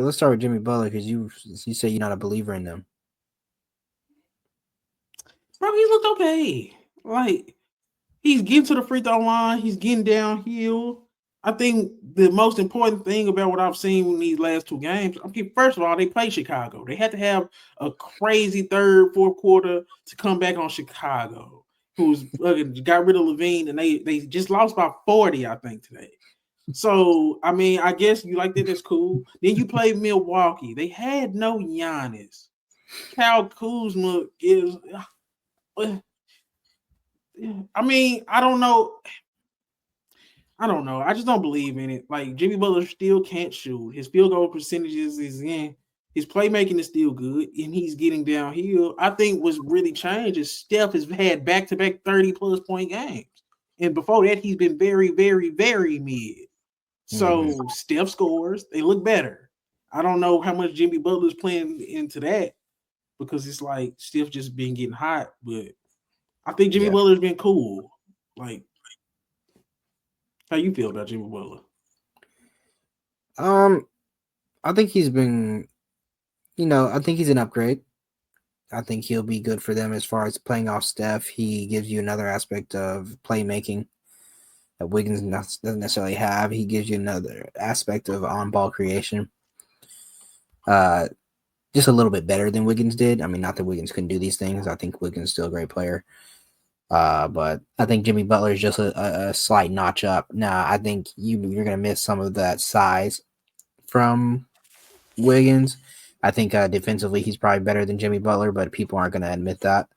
Let's start with Jimmy Butler because you say you're not a believer in them. Bro, he looked okay. Like he's getting to the free throw line. He's getting downhill. I think the most important thing about what I've seen in these last two games, okay, first of all, they played Chicago. They had to have a crazy third, fourth quarter to come back on Chicago, who's got rid of Lavine, and they just lost by 40, I think, today. So, I mean, I guess you like that. That's cool. Then you play Milwaukee. They had no Giannis. Cal Kuzma is. I mean, I don't know. I don't know. I just don't believe in it. Like Jimmy Butler still can't shoot. His field goal percentages is in. His playmaking is still good, and he's getting downhill. I think what's really changed is Steph has had back-to-back 30-plus point games, and before that, he's been very, very, very mid. Mm-hmm. So Steph scores. They look better. I don't know how much Jimmy Butler's playing into that because it's like Steph just been getting hot, but I think Jimmy Yeah. Butler's been cool. Like, how you feel about Jimmy Butler? Um, I think he's been. I think he's an upgrade. I think he'll be good for them as far as playing off Steph. He gives you another aspect of playmaking that Wiggins doesn't necessarily have. He gives you another aspect of on-ball creation. Uh, just a little bit better than Wiggins did. I mean, not that Wiggins couldn't do these things. I think Wiggins is still a great player. But I think Jimmy Butler is just a slight notch up. Now, I think you're gonna miss some of that size from Wiggins. I think defensively he's probably better than Jimmy Butler, but people aren't gonna admit that.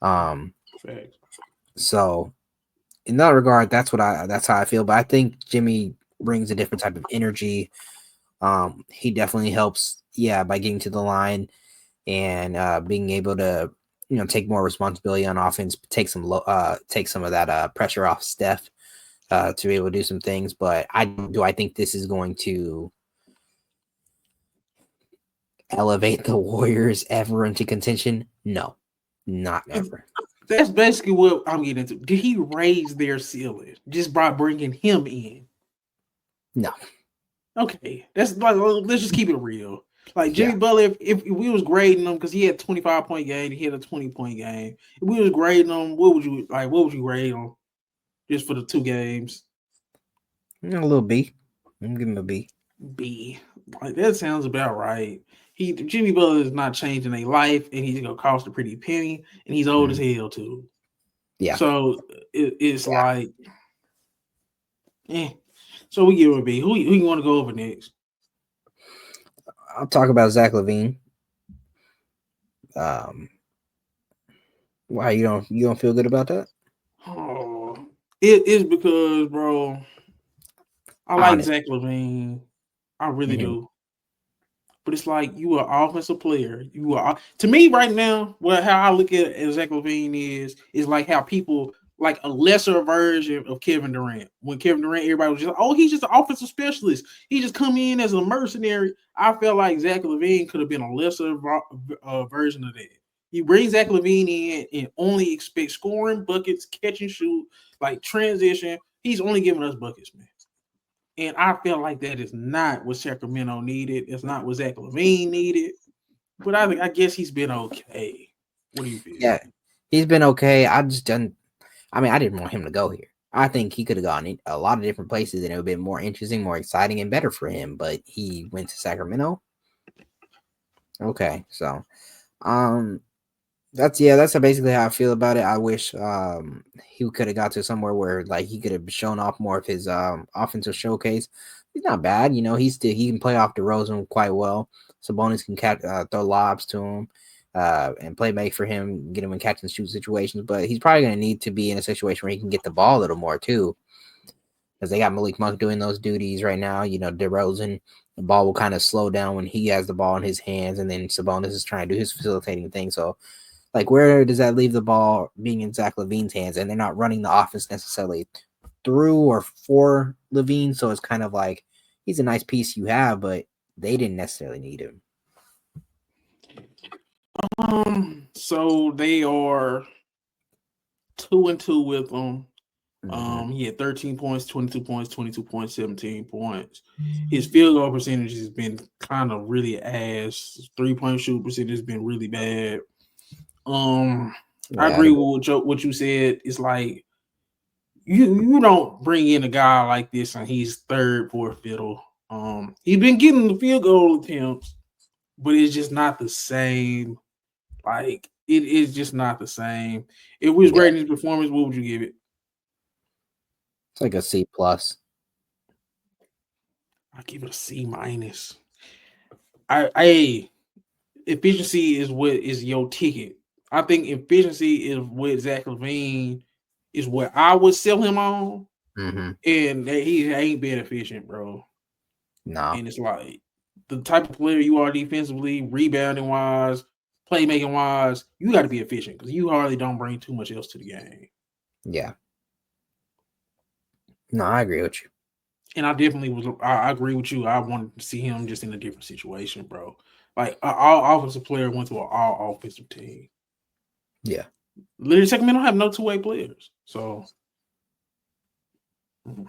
Um, Facts. so in that regard, that's how I feel. But I think Jimmy brings a different type of energy. He definitely helps, yeah, by getting to the line and being able to take more responsibility on offense, take some of that pressure off Steph to be able to do some things. But I think this is going to elevate the Warriors ever into contention? No, not ever. That's basically what I'm getting into. Did he raise their ceiling just by bringing him in? No. Okay, that's like let's just keep it real. Like Jimmy Yeah. Butler, if we was grading him because he had 25-point game, he had a 20-point game. If we was grading him, what would you like? What would you grade him just for the two games? A little B. I'm giving him a B. B. Like that sounds about right. Jimmy Butler is not changing a life, and he's gonna cost a pretty penny, and he's old as Mhm. hell too. Yeah. So it's Yeah. like, eh. So we give him a B. Who you want to go over next? I'll talk about Zach Levine. Um, why you don't feel good about that? Oh, it is because, bro, I like Honest. Zach Lavine. I really Hmm. do. But it's like you are an offensive player. You are to me right now. Well, how I look at Zach Lavine is like how people like a lesser version of Kevin Durant. When Kevin Durant, everybody was just like, oh, he's just an offensive specialist. He just come in as a mercenary. I felt like Zach Lavine could have been a lesser version of that. You bring Zach Lavine in and only expect scoring, buckets, catch and shoot, like transition. He's only giving us buckets, man. And I feel like that is not what Sacramento needed. It's not what Zach Lavine needed. But I guess he's been okay. What do you feel? Yeah, he's been okay. I just done. I mean, I didn't want him to go here. I think he could have gone in a lot of different places, and it would have been more interesting, more exciting, and better for him. But he went to Sacramento. Okay, so um, that's basically how I feel about it. I wish he could have got to somewhere where like he could have shown off more of his offensive showcase. He's not bad, he can play off DeRozan quite well. Sabonis can throw lobs to him, and play make for him, get him in catch and shoot situations. But he's probably going to need to be in a situation where he can get the ball a little more too, because they got Malik Monk doing those duties right now. DeRozan, the ball will kind of slow down when he has the ball in his hands, and then Sabonis is trying to do his facilitating thing. So like, where does that leave the ball being in Zach Levine's hands? And they're not running the offense necessarily through or for Levine. So it's kind of like he's a nice piece you have, but they didn't necessarily need him. So they are 2-2 with them. He had 13 points, 22 points, 22 points, 17 points. His field goal percentage has been kind of really ass. 3-point shoot percentage has been really bad. I Yeah, agree with what you said. It's like you don't bring in a guy like this and he's third, fourth fiddle. He's been getting the field goal attempts, but it's just not the same. Like it is just not the same. If we was yeah. grading his performance, what would you give it? It's like a C plus. I give it a C minus. I efficiency is what is your ticket. I think efficiency is what Zach Lavine is what I would sell him on, and that he ain't been efficient, bro. No. And it's like the type of player you are defensively, rebounding wise, playmaking wise, you got to be efficient because you hardly don't bring too much else to the game. Yeah. No, I agree with you. And I definitely was. I agree with you. I wanted to see him just in a different situation, bro. Like an all offensive player went to an all offensive team. Yeah. Literally, Sacramento have no two-way players. So,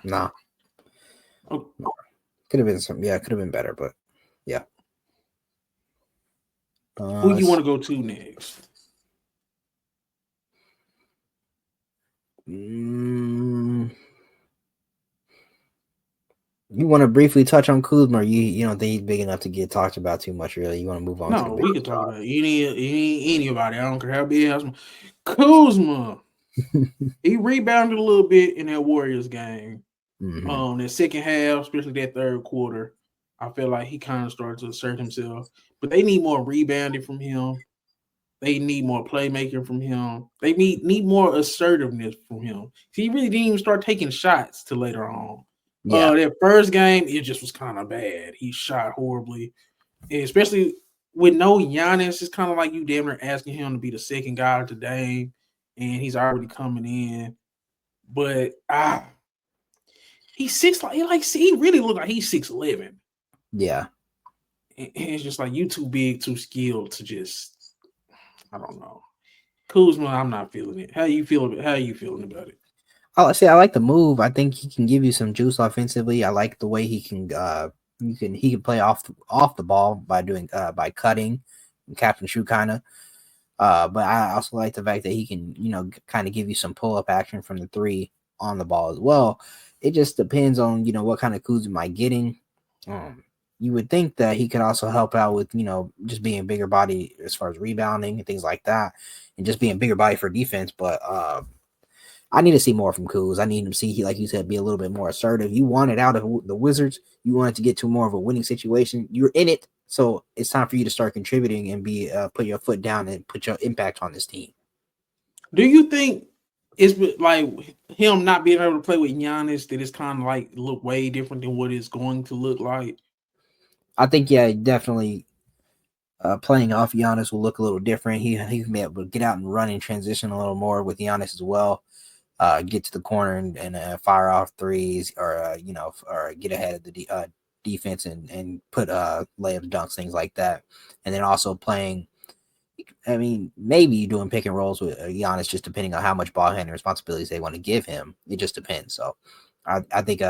No. okay. Could have been some. Yeah, could have been better, but yeah. Who you want to go to next? You want to briefly touch on Kuzma, or you don't think he's big enough to get talked about too much, really? You want to move on to the No, big we can talk about anybody. I don't care how big. Kuzma. He rebounded a little bit in that Warriors game. That second half, especially that third quarter, I feel like he kind of started to assert himself. But they need more rebounding from him. They need more playmaking from him. They need more assertiveness from him. He really didn't even start taking shots till later on. Yeah. That first game, it just was kind of bad. He shot horribly, and especially with no Giannis. It's kind of like you damn near asking him to be the second guy today, and he's already coming in. But he's he really looked like he's 6'11". Yeah. And it's just like you too big, too skilled to just. I don't know. Kuzma, I'm not feeling it. How you feeling about it? I say I like the move. I think he can give you some juice offensively. I like the way he can he can play off the ball by doing by cutting, catch and shoot kind of. But I also like the fact that he can kind of give you some pull up action from the three on the ball as well. It just depends on what kind of Kuzma am I getting. You would think that he could also help out with just being a bigger body as far as rebounding and things like that, and just being a bigger body for defense. But I need to see more from Kuz. I need him to see, like you said, be a little bit more assertive. You want it out of the Wizards. You want it to get to more of a winning situation. You're in it, so it's time for you to start contributing and put your foot down and put your impact on this team. Do you think it's like him not being able to play with Giannis that it's kind of like look way different than what it's going to look like? I think, yeah, definitely playing off Giannis will look a little different. He can be able to get out and run and transition a little more with Giannis as well. Get to the corner and fire off threes, or or get ahead of the defense and put layups, dunks, things like that. And then also playing. I mean, maybe doing pick and rolls with Giannis, just depending on how much ball handling responsibilities they want to give him. It just depends. So, I think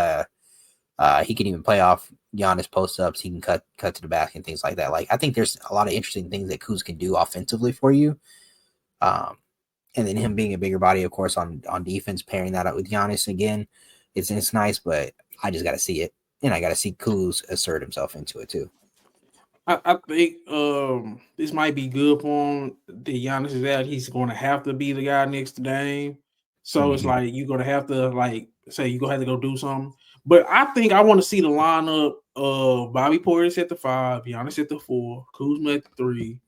he can even play off Giannis post ups. He can cut to the basket and things like that. Like, I think there's a lot of interesting things that Kuz can do offensively for you. And then him being a bigger body, of course, on defense, pairing that up with Giannis again, it's nice, but I just got to see it. And I got to see Kuz assert himself into it too. I think this might be good for him. The Giannis is out. He's going to have to be the guy next to Dame. So it's like you're going to have to say you're going to have to go do something. But I think I want to see the lineup of Bobby Portis at the 5, Giannis at the 4, Kuzma at the 3,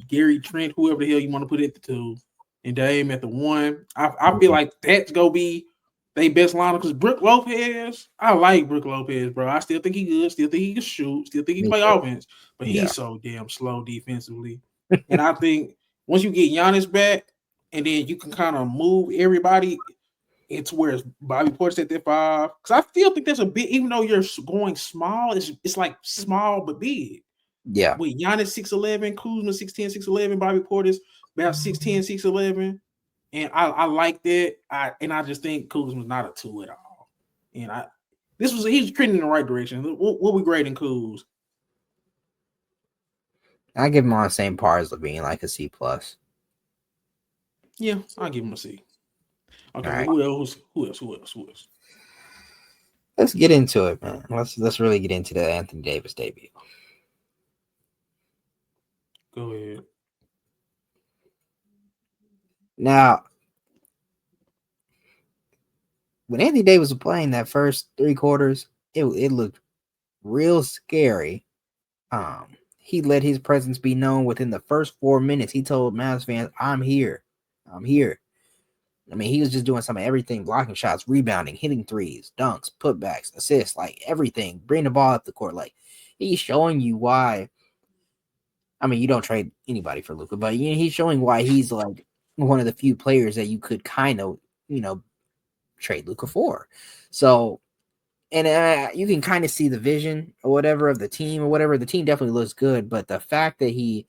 Gary Trent, whoever the hell you want to put at the 2, and Dame at the 1. I feel like that's going to be they best lineup because Brook Lopez, I like Brook Lopez, bro. I still think he good, still think he can shoot, still think he play offense, but he's so damn slow defensively. And I think once you get Giannis back, and then you can kind of move everybody into where Bobby Portis at that 5. Because I still think that's a bit, even though you're going small, it's like small but big. Yeah. With Giannis 6'11, Kuzma 6'10, 6'11, Bobby Portis about 6'10, 6'11. And I like that. I just think Kuzma's not a 2 at all. And he's trending in the right direction. What we grading Kuz? I give him on the same par as Lavine, like a C plus. Yeah, I'll give him a C. Okay, All well, right, who else? let's get into it, man. Let's really get into the Anthony Davis debut. Go ahead. Now, when Anthony Davis was playing that first 3 quarters, it looked real scary. He let his presence be known within the first 4 minutes. He told Mavs fans, "I'm here, I'm here." I mean, he was just doing some of everything: blocking shots, rebounding, hitting threes, dunks, putbacks, assists, like everything. Bring the ball up the court. Like he's showing you why. I mean, you don't trade anybody for Luka, but he's showing why he's like one of the few players that you could kind of, trade Luka for. So, and you can kind of see the vision or whatever of the team or whatever. The team definitely looks good, but the fact that he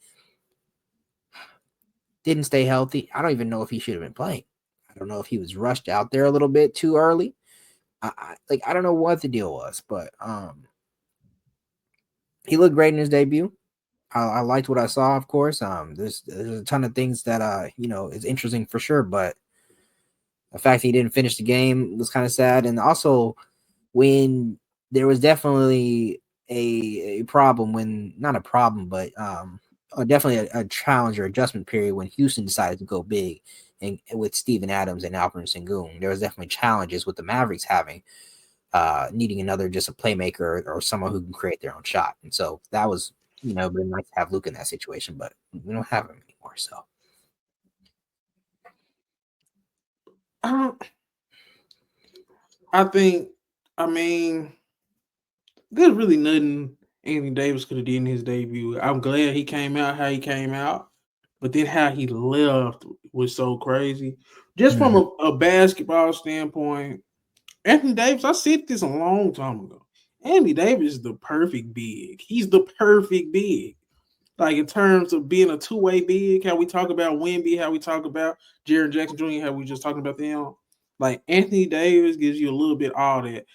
didn't stay healthy, I don't even know if he should have been playing. I don't know if he was rushed out there a little bit too early. I don't know what the deal was, but he looked great in his debut. I liked what I saw, of course. There's a ton of things that is interesting for sure, but the fact he didn't finish the game was kind of sad. And also, when there was definitely a problem, when not a problem, but definitely a challenge or adjustment period when Houston decided to go big and with Steven Adams and Alperen Sengun, there was definitely challenges with the Mavericks having needing another just a playmaker or someone who can create their own shot. And so that was really nice to have Luke in that situation, but we don't have him anymore. So I think, I mean, there's really nothing Anthony Davis could have did in his debut. I'm glad he came out how he came out, but then how he left was so crazy. Just from a basketball standpoint, Anthony Davis, I said this a long time ago. Anthony Davis is the perfect big. He's the perfect big. Like in terms of being a two-way big, how we talk about Wemby, how we talk about Jaren Jackson Jr., how we just talking about them. Like Anthony Davis gives you a little bit all that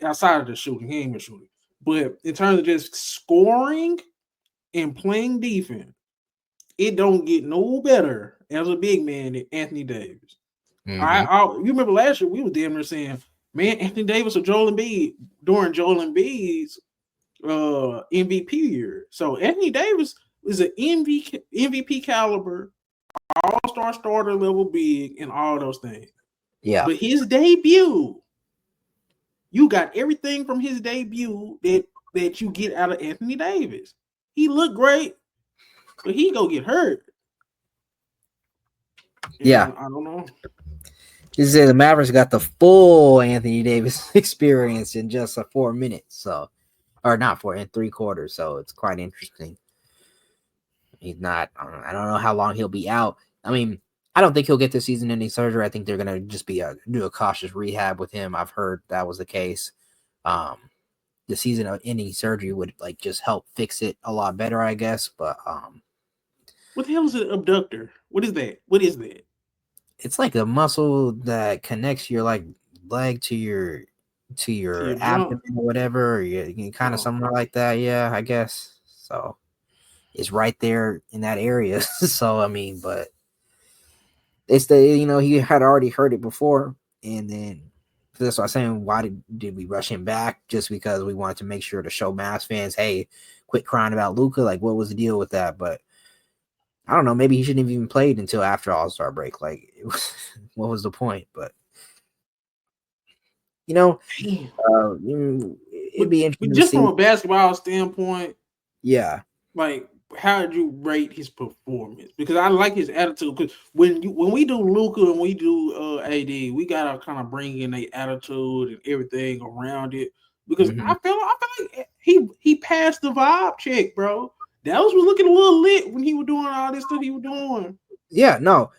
outside of the shooting. He ain't even shooting. But in terms of just scoring and playing defense, it don't get no better as a big man than Anthony Davis. You remember last year we were damn near saying, man, Anthony Davis or Joel Embiid during Joel Embiid's MVP year. So Anthony Davis is an MVP caliber, all-star starter level big, and all those things. Yeah. But his debut, you got everything from his debut that you get out of Anthony Davis. He looked great, but he go get hurt. Yeah. I don't know. This is the Mavericks got the full Anthony Davis experience in just 4 minutes. So, or not 4 in 3 quarters. So it's quite interesting. He's not. I don't know how long he'll be out. I mean, I don't think he'll get the season-ending surgery. I think they're gonna just do a cautious rehab with him. I've heard that was the case. The season-ending surgery would just help fix it a lot better, I guess. But what the hell is an abductor? What is that? What is that? It's like a muscle that connects your leg to your abdomen or whatever, or you kind of somewhere like that. Yeah, I guess so. It's right there in that area. So I mean, but it's he had already heard it before, and then that's what I'm saying. Why did we rush him back? Just because we wanted to make sure to show Mavs fans, hey, quit crying about Luka. Like, what was the deal with that? But I don't know. Maybe he shouldn't have even played until after All-Star break. Like, what was the point? But it'd be interesting. Just from a basketball standpoint, yeah. Like, how did you rate his performance? Because I like his attitude. Because when we do Luka and we do AD, we gotta kind of bring in the attitude and everything around it. Because I feel like he passed the vibe check, bro. Dallas was looking a little lit when he was doing all this stuff he was doing. Yeah, no.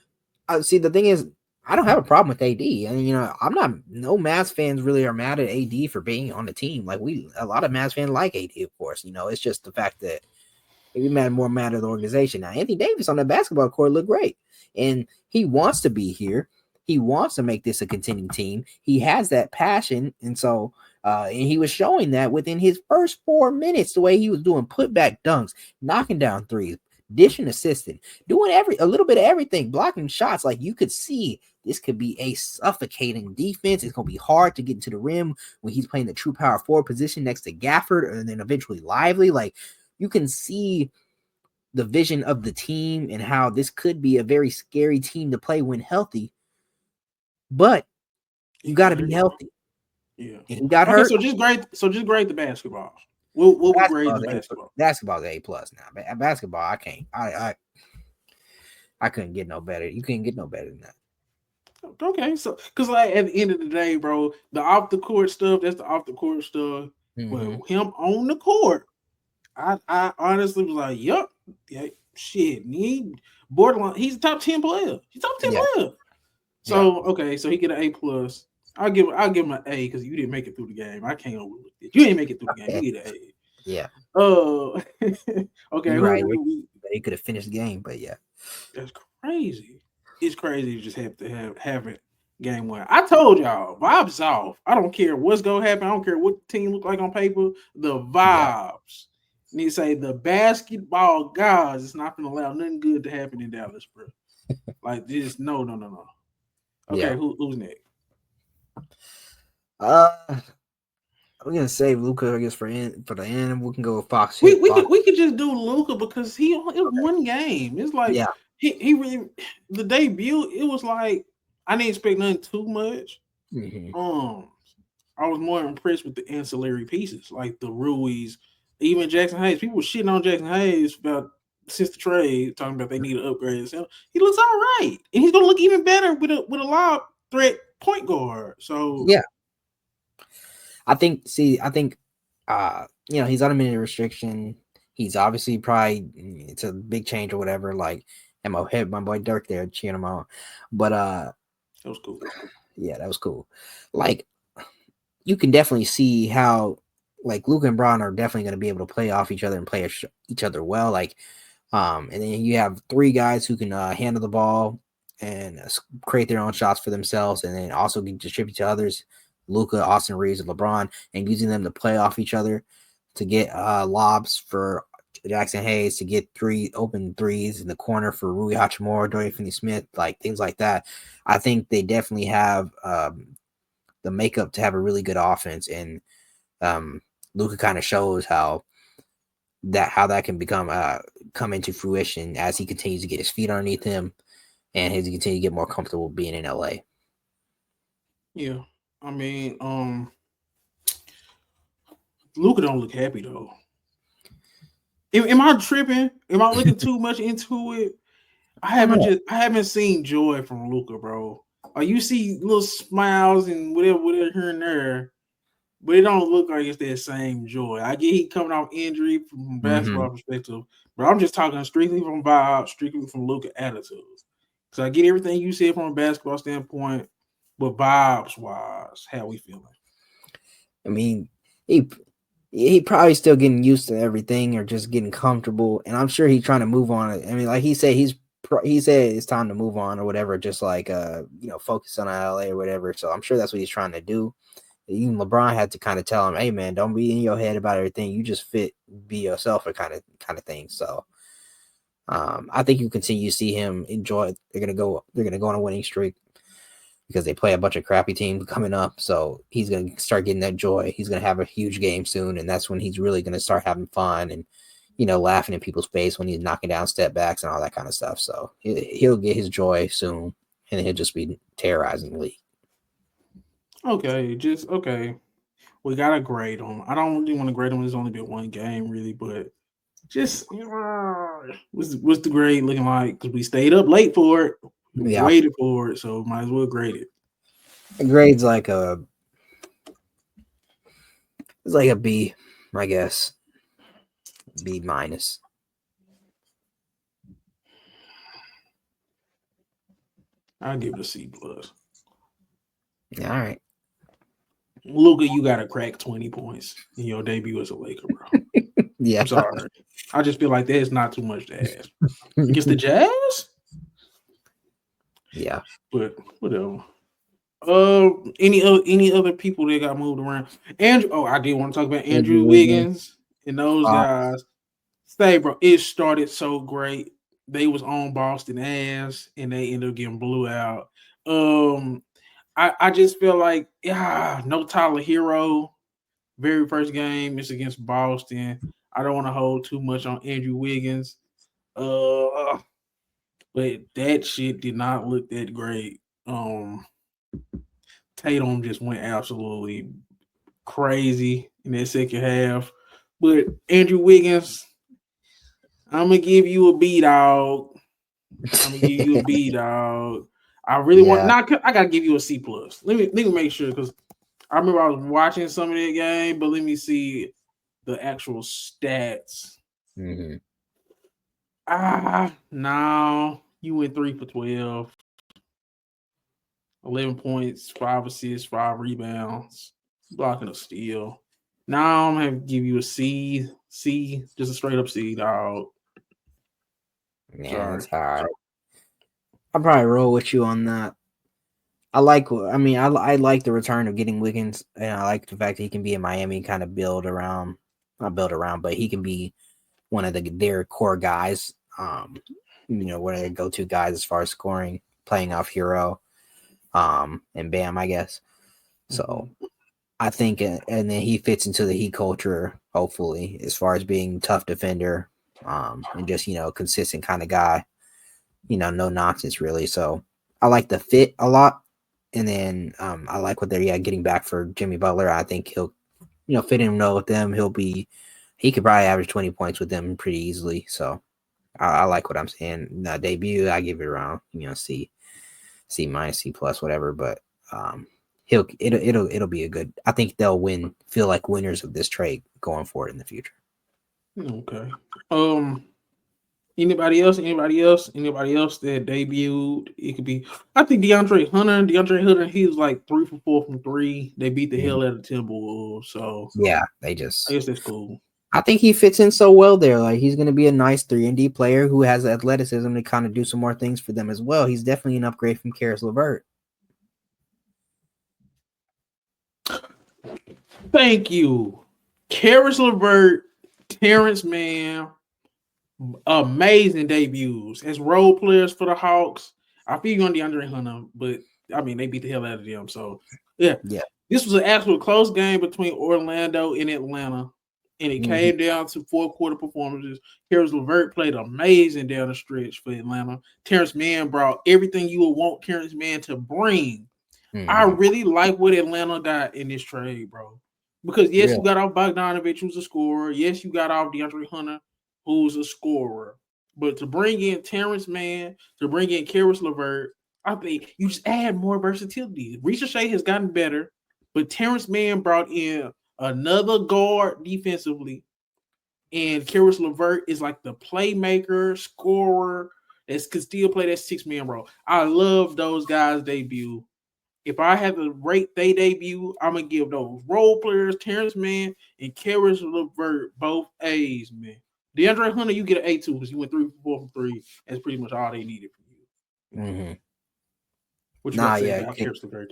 See, the thing is, I don't have a problem with AD. And I'm not. No Mavs fans really are mad at AD for being on the team. Like a lot of Mavs fans like AD, of course. It's just the fact that It more matter of the organization. Now, Anthony Davis on the basketball court looked great, and he wants to be here. He wants to make this a contending team. He has that passion, and so and he was showing that within his first 4 minutes, the way he was doing putback dunks, knocking down threes, dishing, assisting, doing a little bit of everything, blocking shots. Like you could see, this could be a suffocating defense. It's gonna be hard to get into the rim when he's playing the true power forward position next to Gafford, and then eventually Lively. Like you can see the vision of the team and how this could be a very scary team to play when healthy. But you got to be healthy. Yeah. And he got okay, hurt. so just grade the basketball. What we grade the basketball? Basketball's A plus now. Basketball, I can't. I couldn't get no better. You couldn't get no better than that. Okay, so because like at the end of the day, bro, the off the court stuff, that's the off the court stuff. But him on the court, I honestly was like, yup, yeah, shit. Borderline, he's a top 10 player. He's top 10 player. So okay, so he get an A plus. I'll give him an A because you didn't make it through the game. I can't overlook it. You didn't make it through the game. You get an A. Yeah. Okay. You're right. He could have finished the game, but yeah. That's crazy. It's crazy to just have it game one. I told y'all, vibes off. I don't care what's gonna happen. I don't care what the team look like on paper. The vibes. And you say the basketball gods is not gonna allow nothing good to happen in Dallas, bro. Like this, no. Okay, who's next? I'm gonna save Luka, I guess, for the end. We can go with Fox. We could just do Luka because it was one game. It's like he really the debut. It was like I didn't expect nothing too much. I was more impressed with the ancillary pieces, like the Ruiz, even Jackson Hayes. People were shitting on Jackson Hayes about since the trade, talking about they need to upgrade. He looks all right, and he's gonna look even better with a lob threat point guard. So yeah. I think he's on a minute restriction. He's obviously it's a big change or whatever. Like, and my boy Dirk there cheering him on. But that was cool. Yeah, that was cool. Like, you can definitely see how like Luka and Braun are definitely going to be able to play off each other and play each other well. Like, and then you have three guys who can handle the ball and create their own shots for themselves, and then also can distribute to others. Luka, Austin Reeves, and LeBron, and using them to play off each other to get lobs for Jackson Hayes, to get open threes in the corner for Rui Hachimura, Dorian Finney-Smith, like things like that. I think they definitely have the makeup to have a really good offense, and Luka kind of shows how that can come into fruition as he continues to get his feet underneath him and as he continues to get more comfortable being in LA. Yeah. I mean, Luka don't look happy though. Am I tripping? Am I looking too much into it? I haven't seen joy from Luka, bro. You see little smiles and whatever here and there, but it don't look like it's that same joy. I get he coming off injury from basketball perspective, but I'm just talking strictly from vibe, strictly from Luka attitude. So I get everything you said from a basketball standpoint. But vibes wise, how we feeling? I mean, he probably still getting used to everything or just getting comfortable, and I'm sure he's trying to move on. I mean, like he said it's time to move on or whatever, just like focus on LA or whatever. So I'm sure that's what he's trying to do. Even LeBron had to kind of tell him, "Hey, man, don't be in your head about everything. You just be yourself," or kind of thing. So I think you continue to see him enjoy. They're gonna go on a winning streak, because they play a bunch of crappy teams coming up. So he's going to start getting that joy. He's going to have a huge game soon, and that's when he's really going to start having fun and, laughing in people's face when he's knocking down step backs and all that kind of stuff. So he'll get his joy soon, and he'll just be terrorizing the league. Okay. We got to grade him. I don't really want to grade him. There's only been one game, really, but just what's the grade looking like? Because we stayed up late for it. We waited for it, so might as well grade it. The grade's like it's like a B, I guess. B minus. I'll give it a C plus. All right. Luka, you got to crack 20 points in your debut as a Laker, bro. Yeah. I'm sorry. I just feel like that is not too much to ask. Against the Jazz? Yeah. But whatever. Any other people that got moved around? Andrew. Oh, I did want to talk about Andrew Andrew Wiggins. Wiggins and those guys. Say, bro, it started so great. They was on Boston ass, and they ended up getting blew out. I just feel like no Tyler Hero. Very first game is against Boston. I don't want to hold too much on Andrew Wiggins. But that shit did not look that great. Tatum just went absolutely crazy in that second half. But Andrew Wiggins, I'm gonna give you a B dog. I'm gonna give you a B dog. I really want not. I gotta give you a C plus. Let me make sure because I remember I was watching some of that game, but let me see the actual stats. Mm-hmm. No, you went 3 for 12, 11 points, 5 assists, 5 rebounds, blocking a steal. Now I'm gonna give you a C, just a straight up C, dog. Yeah, that's hard. I'll probably roll with you on that. I like the return of getting Wiggins, and I like the fact that he can be in Miami and kind of not build around, but he can be one of their core guys. One of their go-to guys as far as scoring, playing off Hero, and Bam, I guess. So I think, and then he fits into the Heat culture, hopefully, as far as being tough defender, and just consistent kind of guy. No nonsense really. So I like the fit a lot. And then I like what they're getting back for Jimmy Butler. I think he'll fit in well with them. He could probably average 20 points with them pretty easily. So I like what I'm saying. Debut, I give it around C minus, C plus, whatever. But it'll be a good. I think they'll feel like winners of this trade going forward in the future. Okay. Anybody else that debuted? It could be. I think Deandre Hunter. He was like 3 for 4 from 3. They beat the hell out of Timberwolves. So yeah, I guess that's cool. I think he fits in so well there. Like he's going to be a nice 3-and-D player who has athleticism to kind of do some more things for them as well. He's definitely an upgrade from Caris Levert. Thank you, Caris Levert, Terence, Mann. Amazing debuts as role players for the Hawks. I feel you on Deandre Hunter, but I mean they beat the hell out of them. So yeah. This was an absolute close game between Orlando and Atlanta, and it came down to fourth quarter performances. Caris Levert played amazing down the stretch for Atlanta. Terence Mann brought everything you would want Terence Mann to bring. I really like what Atlanta got in this trade, bro. Because yes, you got off Bogdanovich, who's a scorer. Yes, you got off Deandre Hunter, who's a scorer. But to bring in Terence Mann, to bring in Caris Levert, I think you just add more versatility. Ricochet has gotten better, but Terence Mann brought in another guard defensively, and Caris Levert is like the playmaker, scorer that could still play that 6-man role. I love those guys' debut. If I had to rate their debut, I'm gonna give those role players, Terence Mann and Caris Levert, both A's, man. Deandre Hunter, you get an A2 because you went 3 for 4 from 3. That's pretty much all they needed from you. What you got to say about Caris Levert?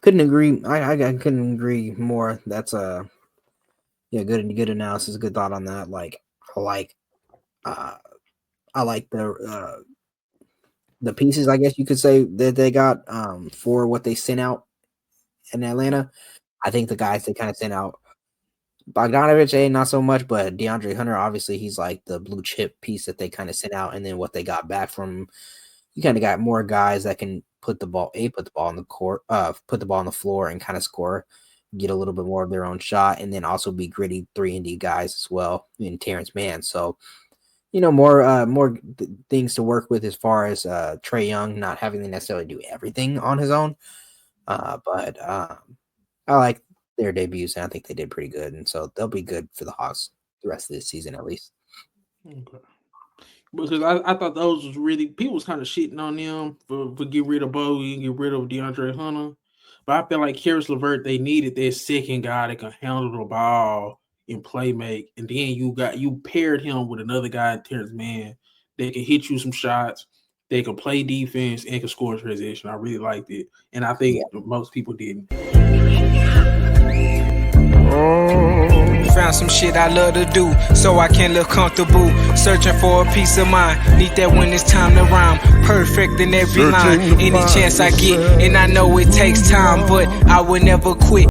Couldn't agree. I couldn't agree more. That's good analysis, good thought on that. Like I like the pieces, I guess you could say, that they got for what they sent out in Atlanta. I think the guys they kind of sent out, Bogdanovich, not so much, but Deandre Hunter, obviously, he's like the blue chip piece that they kind of sent out, and then what they got back from, you kind of got more guys that can put the ball on the court, put the ball on the floor and kind of score, get a little bit more of their own shot, and then also be gritty 3-and-D guys as well in Terence Mann. So, more things to work with as far as Trae Young not having to necessarily do everything on his own. But I like their debuts, and I think they did pretty good, and so they'll be good for the Hawks the rest of this season at least. Okay. Because I thought those was really, people was kind of shitting on them for get rid of Bowie and get rid of Deandre Hunter. But I feel like Caris Levert, they needed their second guy that can handle the ball and play make, and then you paired him with another guy, Terence Mann, that can hit you some shots, they can play defense and can score in transition. I really liked it, and I think most people didn't. Found some shit I love to do, so I can live comfortable. Searching for a peace of mind, need that when it's time to rhyme. Perfect in every line, any chance I get, and I know it takes time, but I will never quit.